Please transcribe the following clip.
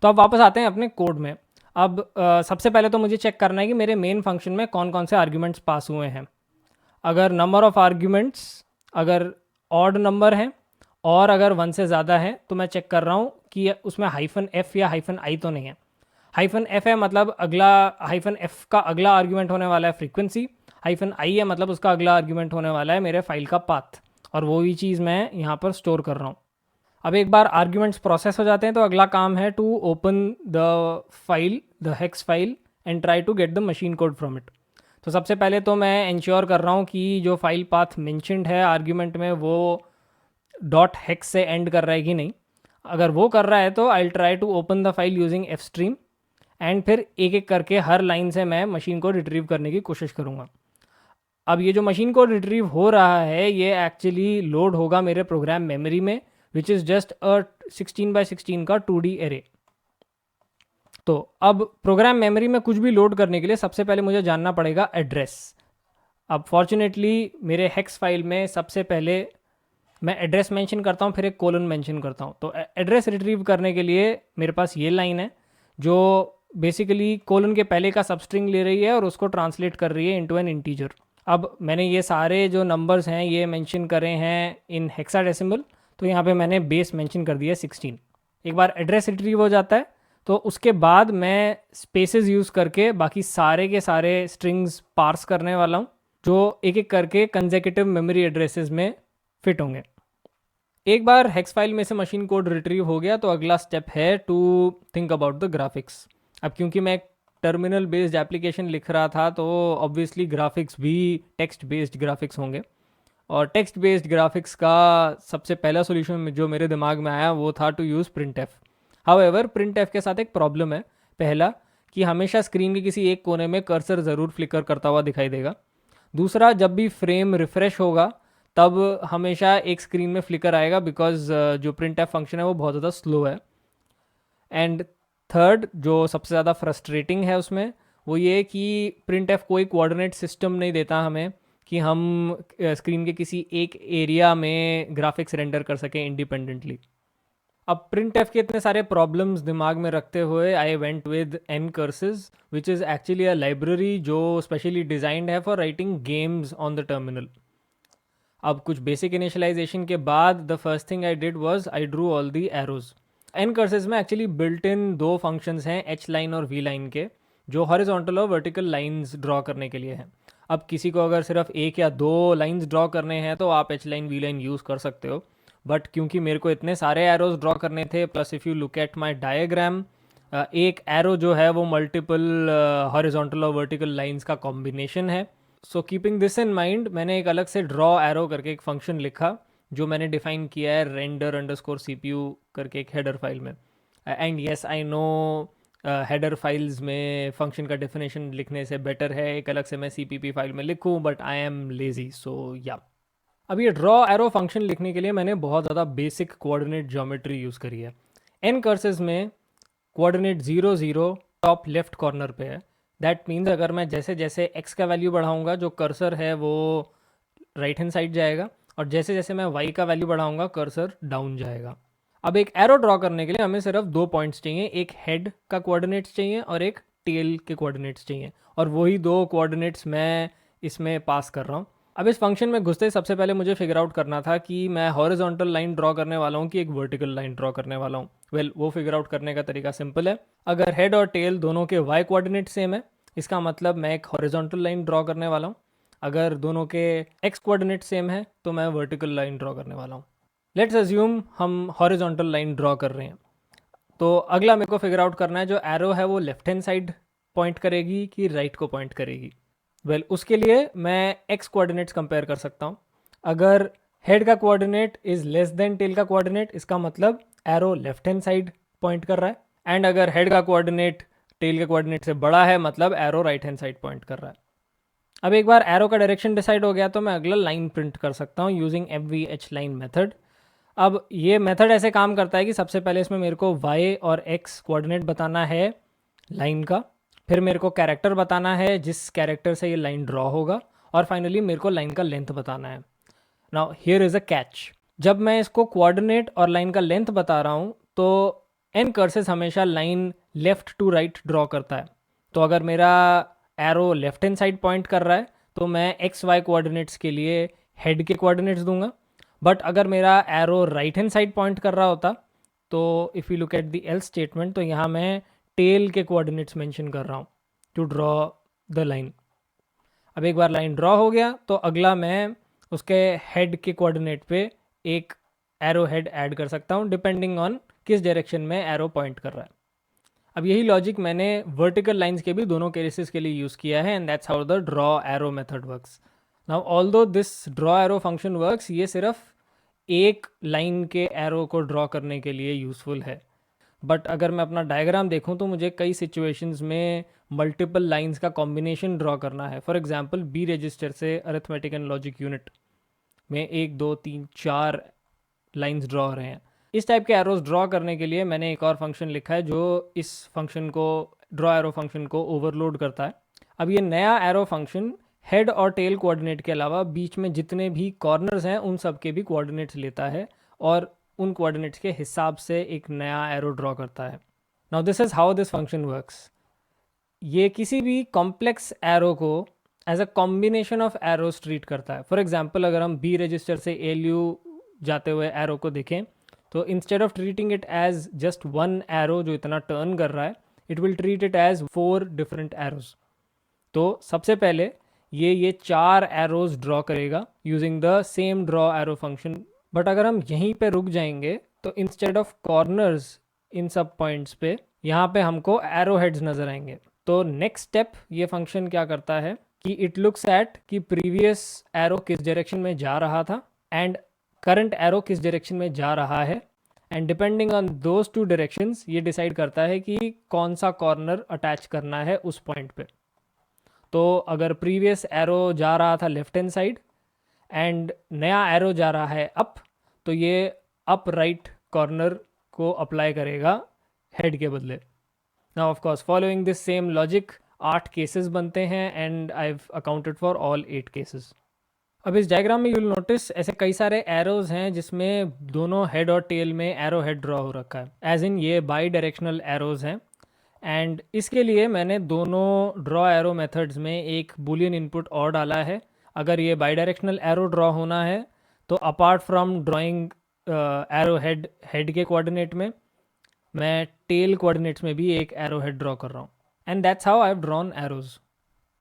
तो अब वापस आते हैं अपने कोड में। अब सबसे पहले तो मुझे चेक करना है कि मेरे मेन फंक्शन में कौन कौन से आर्ग्यूमेंट्स पास हुए हैं। अगर नंबर ऑफ़ आर्ग्यूमेंट्स अगर ऑड नंबर है और अगर 1 से ज़्यादा है तो मैं चेक कर रहा हूँ कि उसमें हाइफन एफ या हाइफन आई तो नहीं है। हाइफन एफ है मतलब अगला, हाइफन एफ का अगला आर्ग्यूमेंट होने वाला है फ्रीक्वेंसी। हाइफन आई है मतलब उसका अगला आर्ग्यूमेंट होने वाला है मेरे फाइल का पाथ, और वही चीज़ मैं यहाँ पर स्टोर कर रहा हूँ। अब एक बार आर्ग्यूमेंट्स प्रोसेस हो जाते हैं तो अगला काम है to open the file, the hex file, and try to get the machine code from it. तो सबसे पहले तो मैं इंश्योर कर रहा हूँ कि जो फाइल पाथ मेंशन्ड है आर्ग्यूमेंट में वो डॉट हेक्स से एंड कर रहा है कि नहीं। अगर वो कर रहा है तो I try to open the file using F stream, and फिर एक एक करके हर लाइन से मैं मशीन को रिट्रीव करने की कोशिश करूँगा। अब ये जो मशीन कोड रिट्रीव हो रहा है ये एक्चुअली लोड होगा मेरे प्रोग्राम मेमोरी में, which is just a 16x16 का 2D एरे। तो अब प्रोग्राम मेमोरी में कुछ भी लोड करने के लिए सबसे पहले मुझे जानना पड़ेगा एड्रेस। अब फॉर्चुनेटली मेरे हेक्स फाइल में सबसे पहले मैं एड्रेस मेंशन करता हूँ, फिर एक कोलन मेंशन करता हूँ। तो एड्रेस रिट्रीव करने के लिए मेरे पास ये लाइन है जो बेसिकली कोलन के पहले का सबस्ट्रिंग ले रही है और उसको ट्रांसलेट कर रही है इनटू एन इंटीजर। अब मैंने ये सारे जो नंबर्स हैं ये मेंशन करे हैं इन हेक्साडेसिमल, तो यहाँ पे मैंने बेस मेंशन कर दिया 16। एक बार एड्रेस रिट्रीव हो जाता है तो उसके बाद मैं स्पेसेस यूज़ करके बाकी सारे के सारे स्ट्रिंग्स पार्स करने वाला हूँ जो एक एक करके कंसेक्यूटिव मेमोरी एड्रेसेस में फिट होंगे। एक बार हेक्स फाइल में से मशीन कोड रिट्रीव हो गया तो अगला स्टेप है to think about the graphics. अब क्योंकि मैं एक टर्मिनल बेस्ड एप्लीकेशन लिख रहा था तो ऑब्वियसली ग्राफिक्स भी टेक्स्ट बेस्ड ग्राफिक्स होंगे, और टेक्स्ट बेस्ड ग्राफिक्स का सबसे पहला सोल्यूशन जो मेरे दिमाग में आया वो था to use print F. However print F के साथ एक प्रॉब्लम है। पहला कि हमेशा स्क्रीन के किसी एक कोने में कर्सर ज़रूर फ्लिकर करता हुआ दिखाई देगा। दूसरा, जब भी फ्रेम रिफ़्रेश होगा तब हमेशा एक स्क्रीन में फ्लिकर आएगा बिकॉज जो प्रिंट एफ फंक्शन है वो बहुत ज़्यादा स्लो है। एंड थर्ड, जो सबसे ज़्यादा फ्रस्ट्रेटिंग है उसमें, वो ये कि प्रिंट एफ कोई कोऑर्डिनेट सिस्टम नहीं देता हमें कि हम स्क्रीन के किसी एक एरिया में ग्राफिक्स रेंडर कर सकें इंडिपेंडेंटली। अब प्रिंट एफ के इतने सारे प्रॉब्लम्स दिमाग में रखते हुए I went with N curses which is actually a library जो स्पेशली डिज़ाइंड है for writing games on the terminal. अब कुछ बेसिक इनिशियलाइजेशन के बाद the first thing I did was I drew all the arrows. N curses में actually built in दो functions हैं H line और वी लाइन के, जो हॉरिजॉन्टल और वर्टिकल लाइंस ड्रॉ करने के लिए हैं। अब किसी को अगर सिर्फ एक या दो लाइंस ड्रॉ करने हैं तो आप H line V line use कर सकते हो, बट क्योंकि मेरे को इतने सारे एरोज ड्रॉ करने थे, plus if you look at my diagram, एक एरो जो है वो मल्टीपल हॉरिजॉन्टल और वर्टिकल लाइंस का कॉम्बिनेशन है। So keeping this in mind मैंने एक अलग से ड्रॉ एरो करके एक फंक्शन लिखा जो मैंने डिफाइन किया है रेंडर अंडरस्कोर CPU करके एक हेडर फाइल में। And yes I know header files में फंक्शन का डेफिनेशन लिखने से बेटर है एक अलग से मैं CPP फाइल में लिखूं, बट आई एम लेजी, सो या। अब ये ड्रॉ एरो फंक्शन लिखने के लिए मैंने बहुत ज़्यादा बेसिक कोऑर्डिनेट ज्योमेट्री यूज़ करी है। एन कर्सेस में कोऑर्डिनेट 0 0 टॉप लेफ्ट कॉर्नर पे है। दैट मीन्स अगर मैं जैसे जैसे x का वैल्यू बढ़ाऊंगा जो कर्सर है वो राइट हैंड साइड जाएगा, और जैसे जैसे मैं y का वैल्यू बढ़ाऊंगा कर्सर डाउन जाएगा। अब एक एरो ड्रॉ करने के लिए हमें सिर्फ दो पॉइंट्स चाहिए, एक हेड का कोऑर्डिनेट्स चाहिए और एक टेल के कोऑर्डिनेट्स चाहिए, और वही दो कोऑर्डिनेट्स मैं इसमें पास कर रहा हूँ। अब इस फंक्शन में घुसते सबसे पहले मुझे फिगर आउट करना था कि मैं हॉरिजॉन्टल लाइन ड्रॉ करने वाला हूँ कि एक वर्टिकल लाइन ड्रॉ करने वाला हूँ। वेल, वो फिगर आउट करने का तरीका सिंपल है। अगर हेड और टेल दोनों के y कोऑर्डिनेट सेम है इसका मतलब मैं एक हॉरिजॉन्टल लाइन ड्रॉ करने वाला हूँ। अगर दोनों के x कोऑर्डिनेट सेम है तो मैं वर्टिकल लाइन ड्रॉ करने वाला हूँ। लेट्स अज्यूम हम हॉरिजॉन्टल लाइन ड्रॉ कर रहे हैं, तो अगला मेरे को फिगर आउट करना है जो एरो है वो लेफ्ट हैंड साइड पॉइंट करेगी कि राइट को पॉइंट करेगी। वेल, उसके लिए मैं x कोऑर्डिनेट्स कंपेयर कर सकता हूँ। अगर हेड का coordinate is less than tail का कोऑर्डिनेट इसका मतलब arrow left hand side point कर रहा है, एंड अगर हेड का कोऑर्डिनेट टेल के कोऑर्डिनेट से बड़ा है मतलब arrow right hand side point कर रहा है। अब एक बार एरो का डायरेक्शन डिसाइड हो गया तो मैं अगला लाइन प्रिंट कर सकता हूँ यूजिंग FVH लाइन मेथड। अब ये मेथड ऐसे काम करता है कि सबसे पहले इसमें मेरे को y और x कोऑर्डिनेट बताना है लाइन का, फिर मेरे को कैरेक्टर बताना है जिस कैरेक्टर से ये लाइन ड्रॉ होगा, और फाइनली मेरे को लाइन का लेंथ बताना है। Now here is a catch, जब मैं इसको कोऑर्डिनेट और लाइन का लेंथ बता रहा हूँ तो एन कर्सेस हमेशा line left to right draw करता है। तो अगर मेरा arrow left hand side point कर रहा है तो मैं एक्स वाई कोऑर्डिनेट्स के लिए हेड के कोऑर्डिनेट्स दूंगा। बट अगर मेरा arrow right hand side point कर रहा होता तो if you look at the L's statement, तो यहाँ मैं टेल के कोऑर्डिनेट्स मेंशन कर रहा हूँ टू ड्रॉ द लाइन। अब एक बार लाइन ड्रॉ हो गया तो अगला मैं उसके हेड के कोऑर्डिनेट पे एक एरो हेड ऐड कर सकता हूँ डिपेंडिंग ऑन किस डायरेक्शन में एरो पॉइंट कर रहा है। अब यही लॉजिक मैंने वर्टिकल लाइंस के भी दोनों केसेस के लिए यूज़ किया है, and that's how the draw arrow method works. Now although this draw arrow function works, ये सिर्फ एक लाइन के एरो को ड्रॉ करने के लिए यूज़फुल है। बट अगर मैं अपना डायग्राम देखूं तो मुझे कई सिचुएशंस में मल्टीपल लाइंस का कॉम्बिनेशन ड्रॉ करना है। फॉर एग्जांपल बी रजिस्टर से अरिथमेटिक एंड लॉजिक यूनिट में 1 2 3 4 लाइंस ड्रॉ हो रहे हैं। इस टाइप के एरोज ड्रॉ करने के लिए मैंने एक और फंक्शन लिखा है जो इस फंक्शन को, ड्रॉ एरो फंक्शन को ओवरलोड करता है। अब ये नया एरो फंक्शन हेड और टेल कोऑर्डिनेट के अलावा बीच में जितने भी कॉर्नर्स हैं उन सब के भी कोऑर्डिनेट्स लेता है और उन कोऑर्डिनेट्स के हिसाब से एक नया एरो ड्रॉ करता है। Now this is how this function works. ये किसी भी कॉम्प्लेक्स एरो को as a combination of arrows treat करता है। फॉर एग्जांपल अगर हम बी रजिस्टर से एलयू जाते हुए एरो को देखें तो instead of treating it as just one arrow जो इतना टर्न कर रहा है, it will treat it as 4 different arrows. तो सबसे पहले ये 4 एरोज ड्रॉ करेगा using the same draw arrow function. But अगर हम यहीं पे रुक जाएंगे तो इंस्टेड ऑफ कॉर्नर्स इन सब पॉइंट्स पे यहाँ पे हमको एरो हेड्स नज़र आएंगे। तो नेक्स्ट स्टेप ये फंक्शन क्या करता है कि इट लुक्स एट कि प्रीवियस एरो किस डायरेक्शन में जा रहा था एंड करंट एरो किस डायरेक्शन में जा रहा है, and depending on those 2 directions ये डिसाइड करता है कि कौन सा कॉर्नर अटैच करना है उस पॉइंट पे। तो अगर प्रीवियस एरो जा रहा था लेफ्ट हैंड साइड एंड नया एरो जा रहा है अप, तो ये अप राइट कॉर्नर को अप्लाई करेगा हेड के बदले। Now of course following this same logic 8 cases बनते हैं and I have accounted for all 8 cases. अब इस डायग्राम में यू विल नोटिस ऐसे कई सारे एरोज हैं जिसमें दोनों हेड और टेल में एरो हेड ड्रॉ हो रखा है, एज इन ये बाई डायरेक्शनल एरोज हैं। एंड इसके लिए मैंने दोनों ड्रॉ एरो मेथड्स में एक बूलियन इनपुट और डाला है। अगर ये बाई डायरेक्शनल एरो ड्रॉ होना है तो apart from drawing arrow head के कोऑर्डिनेट में मैं टेल कोऑर्डिनेट्स में भी एक एरो हेड ड्रॉ कर रहा हूँ, and that's how I have drawn arrows.